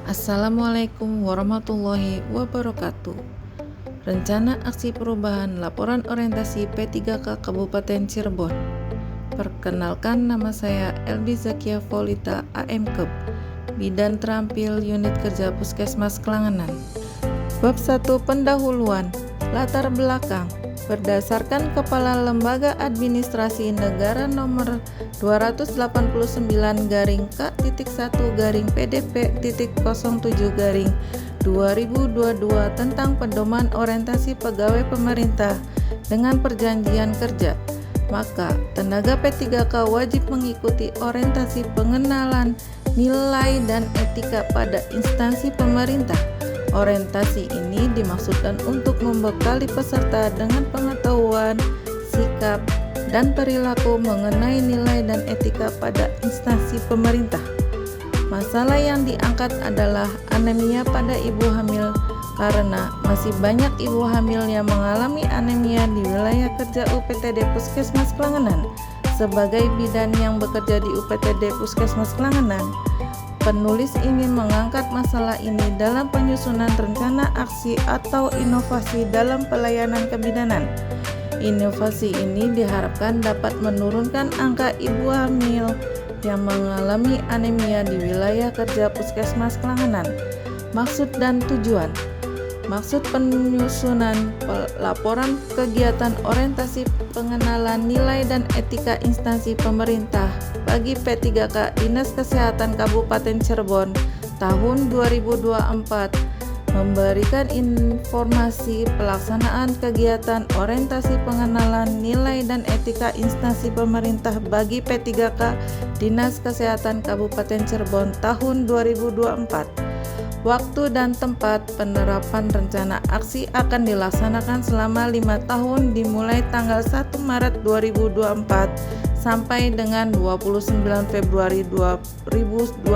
Assalamualaikum warahmatullahi wabarakatuh. Rencana aksi perubahan laporan orientasi P3K Kabupaten Cirebon. Perkenalkan, nama saya Elbi Zakia Volita AMKEB, Bidan Terampil Unit Kerja Puskesmas Klangenan. Bab 1 Pendahuluan. Latar belakang. Berdasarkan Kepala Lembaga Administrasi Negara nomor 289-PDP.07-2022 tentang pedoman orientasi pegawai pemerintah dengan perjanjian kerja, maka tenaga P3K wajib mengikuti orientasi pengenalan nilai dan etika pada instansi pemerintah. Orientasi ini dimaksudkan untuk membekali peserta dengan pengetahuan, sikap, dan perilaku mengenai nilai dan etika pada instansi pemerintah. Masalah yang diangkat adalah anemia pada ibu hamil, karena masih banyak ibu hamil yang mengalami anemia di wilayah kerja UPTD Puskesmas Klangenan. Sebagai bidan yang bekerja di UPTD Puskesmas Klangenan, penulis ingin mengangkat masalah ini dalam penyusunan rencana aksi atau inovasi dalam pelayanan kebidanan. Inovasi ini diharapkan dapat menurunkan angka ibu hamil yang mengalami anemia di wilayah kerja Puskesmas Klangenan. Maksud dan tujuan. Maksud penyusunan laporan kegiatan orientasi pengenalan nilai dan etika instansi pemerintah bagi P3K Dinas Kesehatan Kabupaten Cirebon tahun 2024 memberikan informasi pelaksanaan kegiatan orientasi pengenalan nilai dan etika instansi pemerintah bagi P3K Dinas Kesehatan Kabupaten Cirebon tahun 2024. Waktu dan tempat penerapan rencana aksi akan dilaksanakan selama 5 tahun dimulai tanggal 1 Maret 2024 sampai dengan 29 Februari 2029.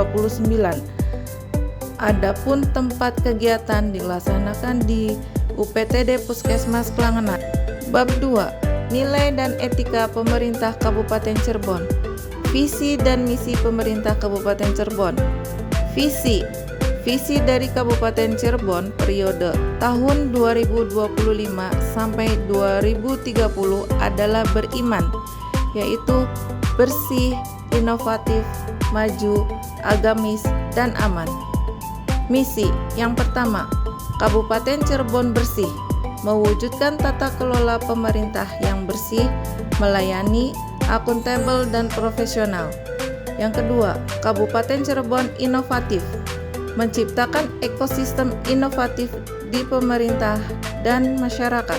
Adapun tempat kegiatan dilaksanakan di UPTD Puskesmas Klangenan. Bab 2. Nilai dan etika pemerintah Kabupaten Cirebon. Visi dan misi pemerintah Kabupaten Cirebon. Visi dari Kabupaten Cirebon periode tahun 2025 sampai 2030 adalah beriman, yaitu bersih, inovatif, maju, agamis, dan aman. Misi yang pertama, Kabupaten Cirebon bersih, mewujudkan tata kelola pemerintah yang bersih, melayani, akuntabel, dan profesional. Yang kedua, Kabupaten Cirebon inovatif, menciptakan ekosistem inovatif di pemerintah dan masyarakat.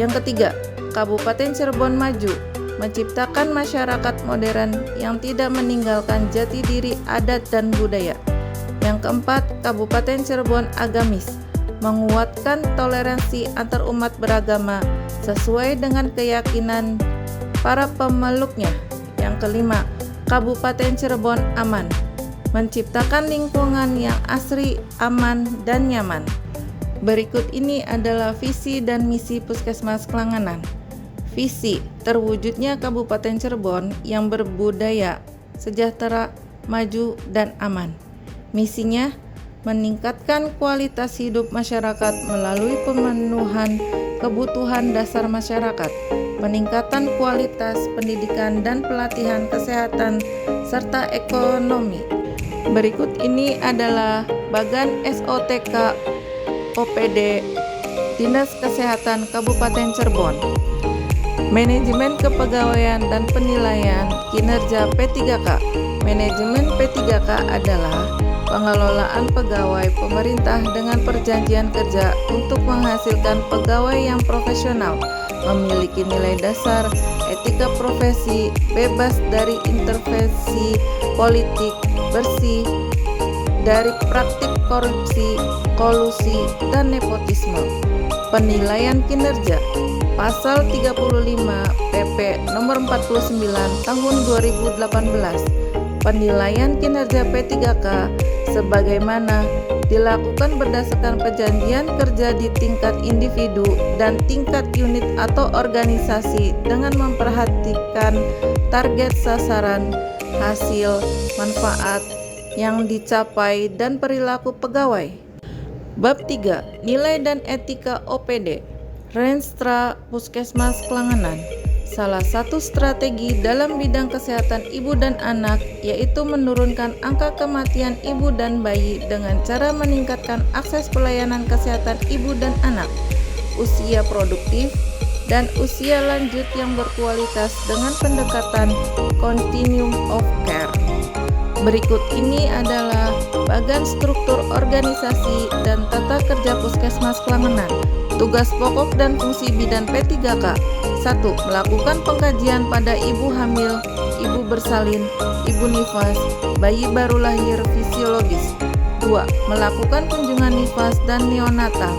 Yang ketiga, Kabupaten Cirebon maju, menciptakan masyarakat modern yang tidak meninggalkan jati diri adat dan budaya. Yang keempat, Kabupaten Cirebon agamis, menguatkan toleransi antar umat beragama sesuai dengan keyakinan para pemeluknya. Yang kelima, Kabupaten Cirebon aman, menciptakan lingkungan yang asri, aman, dan nyaman. Berikut ini adalah visi dan misi Puskesmas Klangenan. Visi, terwujudnya Kabupaten Cirebon yang berbudaya, sejahtera, maju, dan aman. Misinya, meningkatkan kualitas hidup masyarakat melalui pemenuhan kebutuhan dasar masyarakat, peningkatan kualitas pendidikan dan pelatihan kesehatan, serta ekonomi. Berikut ini adalah bagan SOTK OPD Dinas Kesehatan Kabupaten Cirebon. Manajemen Kepegawaian dan Penilaian Kinerja P3K. Manajemen P3K adalah pengelolaan pegawai pemerintah dengan perjanjian kerja untuk menghasilkan pegawai yang profesional, memiliki nilai dasar, etika profesi, bebas dari intervensi politik, bersih dari praktik korupsi, kolusi, dan nepotisme. Penilaian kinerja. Pasal 35 PP nomor 49 tahun 2018. Penilaian kinerja P3K sebagaimana dilakukan berdasarkan perjanjian kerja di tingkat individu dan tingkat unit atau organisasi dengan memperhatikan target sasaran, hasil, manfaat, yang dicapai dan perilaku pegawai. Bab 3. Nilai dan etika OPD. Renstra Puskesmas Klangenan. Salah satu strategi dalam bidang kesehatan ibu dan anak yaitu menurunkan angka kematian ibu dan bayi dengan cara meningkatkan akses pelayanan kesehatan ibu dan anak, usia produktif, dan usia lanjut yang berkualitas dengan pendekatan continuum of care. Berikut ini adalah bagan struktur organisasi dan tata kerja Puskesmas Klangenan. Tugas pokok dan fungsi bidan P3K. 1. Melakukan pengkajian pada ibu hamil, ibu bersalin, ibu nifas, bayi baru lahir fisiologis. 2. Melakukan kunjungan nifas dan neonatal.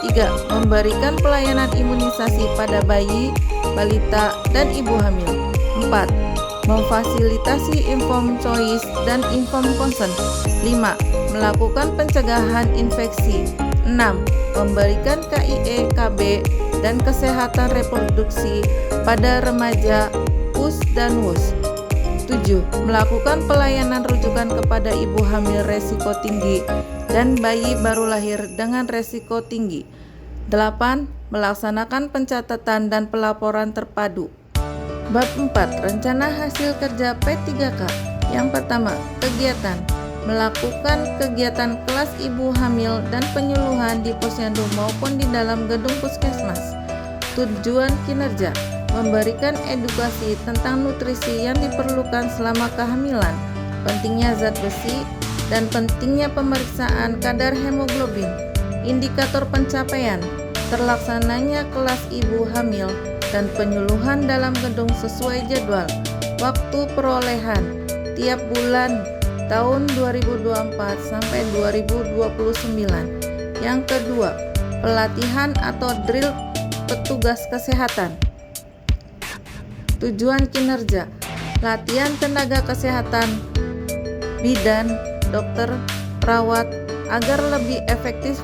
3. Memberikan pelayanan imunisasi pada bayi, balita, dan ibu hamil. 4. Memfasilitasi informed choice dan informed consent. 5. Melakukan pencegahan infeksi. 6. Memberikan KIE, KB, dan kesehatan reproduksi pada remaja, US dan WUS. 7. Melakukan pelayanan rujukan kepada ibu hamil resiko tinggi dan bayi baru lahir dengan resiko tinggi. 8. Melaksanakan pencatatan dan pelaporan terpadu. Bab 4. Rencana hasil kerja P3K. Yang pertama, kegiatan. Melakukan kegiatan kelas ibu hamil dan penyuluhan di posyandu maupun di dalam gedung puskesmas. Tujuan kinerja: memberikan edukasi tentang nutrisi yang diperlukan selama kehamilan, pentingnya zat besi, dan pentingnya pemeriksaan kadar hemoglobin. Indikator pencapaian: terlaksananya kelas ibu hamil dan penyuluhan dalam gedung sesuai jadwal. Waktu perolehan tiap bulan tahun 2024 sampai 2029. Yang kedua, pelatihan atau drill petugas kesehatan. Tujuan kinerja: latihan tenaga kesehatan, bidan, dokter, perawat agar lebih efektif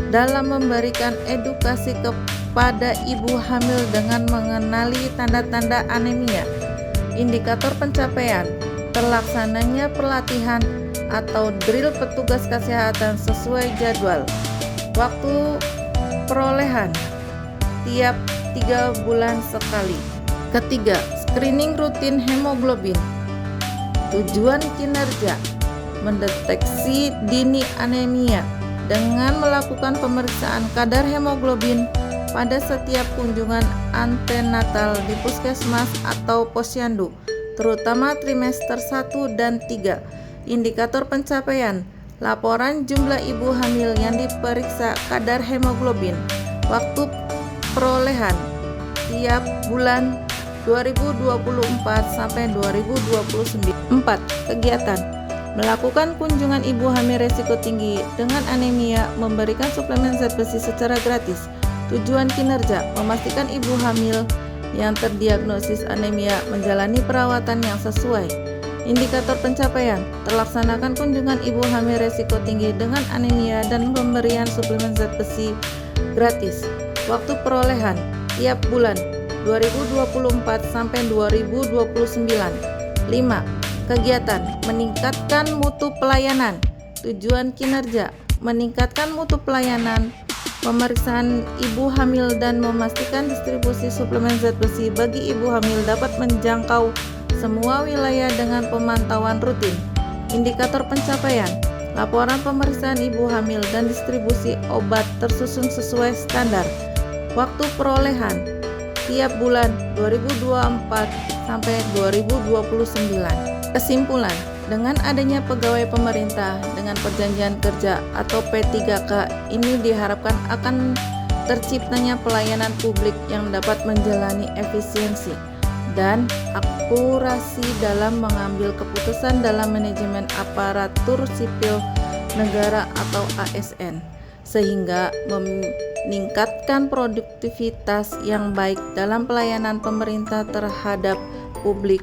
dalam memberikan edukasi kepada ibu hamil dengan mengenali tanda-tanda anemia. Indikator pencapaian: terlaksananya pelatihan atau drill petugas kesehatan sesuai jadwal. Waktu perolehan tiap 3 bulan sekali. Ketiga, screening rutin hemoglobin. Tujuan kinerja: mendeteksi dini anemia dengan melakukan pemeriksaan kadar hemoglobin pada setiap kunjungan antenatal di puskesmas atau posyandu, terutama trimester 1 dan 3. Indikator pencapaian: laporan jumlah ibu hamil yang diperiksa kadar hemoglobin. Waktu perolehan tiap bulan 2024 sampai 2029. 4. Kegiatan: melakukan kunjungan ibu hamil resiko tinggi dengan anemia, memberikan suplemen zat besi secara gratis. Tujuan kinerja: memastikan ibu hamil yang terdiagnosis anemia menjalani perawatan yang sesuai. Indikator pencapaian: terlaksanakan kunjungan ibu hamil resiko tinggi dengan anemia dan pemberian suplemen zat besi gratis. Waktu perolehan tiap bulan 2024 sampai 2029. 5. Kegiatan: meningkatkan mutu pelayanan. Tujuan kinerja: meningkatkan mutu pelayanan, pemeriksaan ibu hamil dan memastikan distribusi suplemen zat besi bagi ibu hamil dapat menjangkau semua wilayah dengan pemantauan rutin. Indikator pencapaian: laporan pemeriksaan ibu hamil dan distribusi obat tersusun sesuai standar. Waktu perolehan tiap bulan 2024 sampai 2029. Kesimpulan: dengan adanya pegawai pemerintah dengan perjanjian kerja atau P3K ini diharapkan akan terciptanya pelayanan publik yang dapat menjalani efisiensi dan akurasi dalam mengambil keputusan dalam manajemen aparatur sipil negara atau ASN, sehingga meningkatkan produktivitas yang baik dalam pelayanan pemerintah terhadap publik.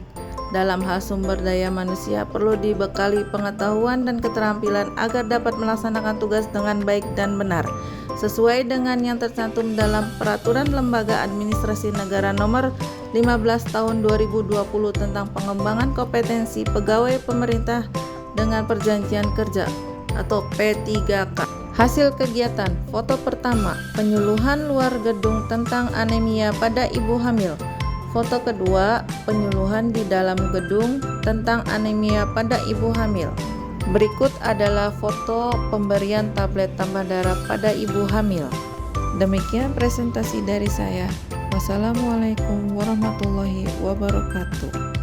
Dalam hal sumber daya manusia perlu dibekali pengetahuan dan keterampilan agar dapat melaksanakan tugas dengan baik dan benar, sesuai dengan yang tercantum dalam Peraturan Lembaga Administrasi Negara Nomor 15 Tahun 2020 tentang pengembangan kompetensi pegawai pemerintah dengan perjanjian kerja atau P3K. Hasil kegiatan, foto pertama, penyuluhan luar gedung tentang anemia pada ibu hamil. Foto kedua, penyuluhan di dalam gedung tentang anemia pada ibu hamil. Berikut adalah foto pemberian tablet tambah darah pada ibu hamil. Demikian presentasi dari saya. Wassalamualaikum warahmatullahi wabarakatuh.